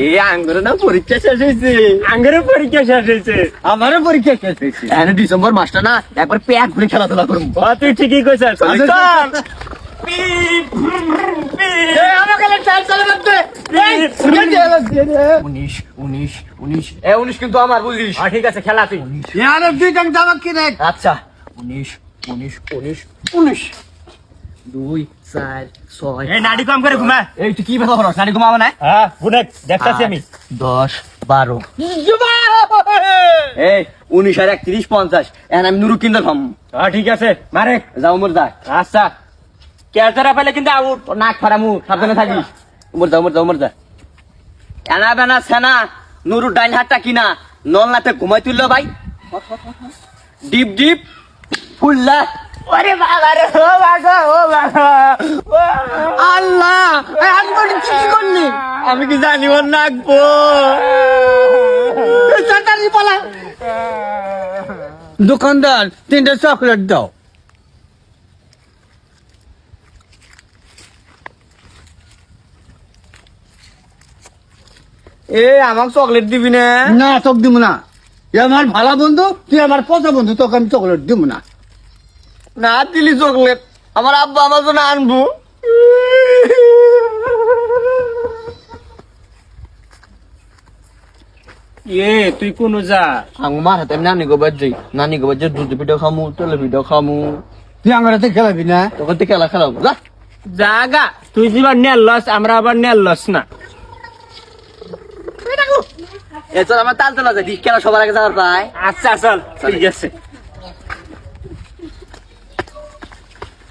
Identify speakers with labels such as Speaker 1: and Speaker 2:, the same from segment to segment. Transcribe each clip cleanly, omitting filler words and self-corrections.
Speaker 1: এই আঙ্গুর না পরীক্ষা শেষ হয়েছে।
Speaker 2: আঙ্গুরের পরীক্ষা শেষ হয়েছে,
Speaker 1: আমারও পরীক্ষা শেষ হয়েছে। এখন ডিসেম্বর মাসটা না একবার প্যাক করে খেলাধুলা করবো।
Speaker 2: তুই ঠিকই কইছিস। চল
Speaker 1: উনিশ 19 কিন্তু আমার বুঝিস।
Speaker 2: ঠিক আছে, খেলা তুই।
Speaker 1: আচ্ছা 19 2 4 6
Speaker 2: এই নাড়ি কম করে ঘুমা।
Speaker 1: এই তুই কি কথা বলছ? নানি ঘুমাবো না?
Speaker 2: হ্যাঁ বুনেক দেখতাছি আমি।
Speaker 1: 10 12 এই 19 আর 31 50 এখন আমি নুরু কিনতে খাম।
Speaker 2: ঠিক আছে মারে।
Speaker 1: যাও মোর যা।
Speaker 2: আচ্ছা ক্যাচারা পেলে কিন্তু আউট।
Speaker 1: তোর নাক ফারামু, সাবধানে থাকিস। মোর যা এনা বেনা সেনা নুরু ডাইন হাতটা কিনা নলনাতে ঘুমাই তুললো ভাই। ডিপ ডিপ ফুল্লা।
Speaker 2: ওরে বাবা রে, ও বাবা, ও বাবা,
Speaker 1: আল্লাহ আমি কি করলি? আমি কি জানি ওর নাকবো।
Speaker 3: দোকানদার 3টা চকলেট দাও।
Speaker 1: এ আমাকে চকলেট দিবি না?
Speaker 3: না তোক দিব না, এ আমার ভালো বন্ধু, তুই আমার পচা বন্ধু, তোকে আমি চকলেট দিব না।
Speaker 1: না দিলি চকলেট, আমার আব্বা আমার জন্য আনবো।
Speaker 2: তুই কোন যা?
Speaker 1: আমার হাতে নানি গোবার যাই, নানি গোবার যাই দুধ পিঠা খামু, তেলে পিঠা খামু।
Speaker 3: তুই আমার হাতে খেলাবি না?
Speaker 1: তখন তো খেলা খেলাবো যা।
Speaker 2: জাগা তুই যেবার নেল লস, আমরা আবার নেল লস না।
Speaker 1: এ চল আমার তাল তোলা যায়, খেলা সবার আগে যাওয়ার পায়।
Speaker 2: আচ্ছা চল, ঠিক আছে।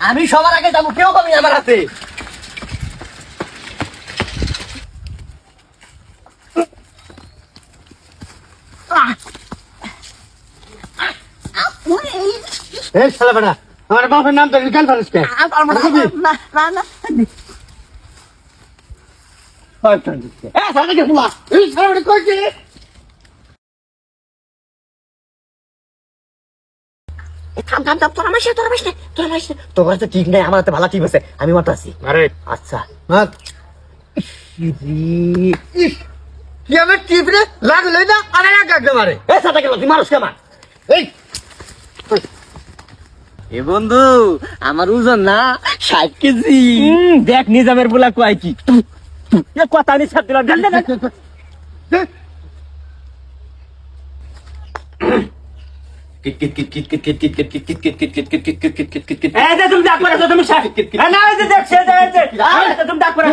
Speaker 1: আমি সবার আগে যাবো, কেউ পাবি আমার হাতে।
Speaker 3: এই শালা বেটা, আমার বাপের নাম তো গাল ফারিস কে?
Speaker 1: তোমার তো ঠিক নাই, আমার হাতে ভালো টিপ আছে, আমি মাত্র আছি।
Speaker 2: আরে
Speaker 1: আচ্ছা
Speaker 3: কি আমার টিপরে লাগলো না? আরে এক একদম মারে।
Speaker 1: এ সাথে গেল তুই মানুষ কেমন?
Speaker 3: এই
Speaker 1: এ বন্ধু আমার ওজন না 60 কেজি।
Speaker 2: দেখ নিজামের বলা কয় কি কথা নি ছাড় দিলাম। তুমি ডাক করে তুমি তুমি ডাক করে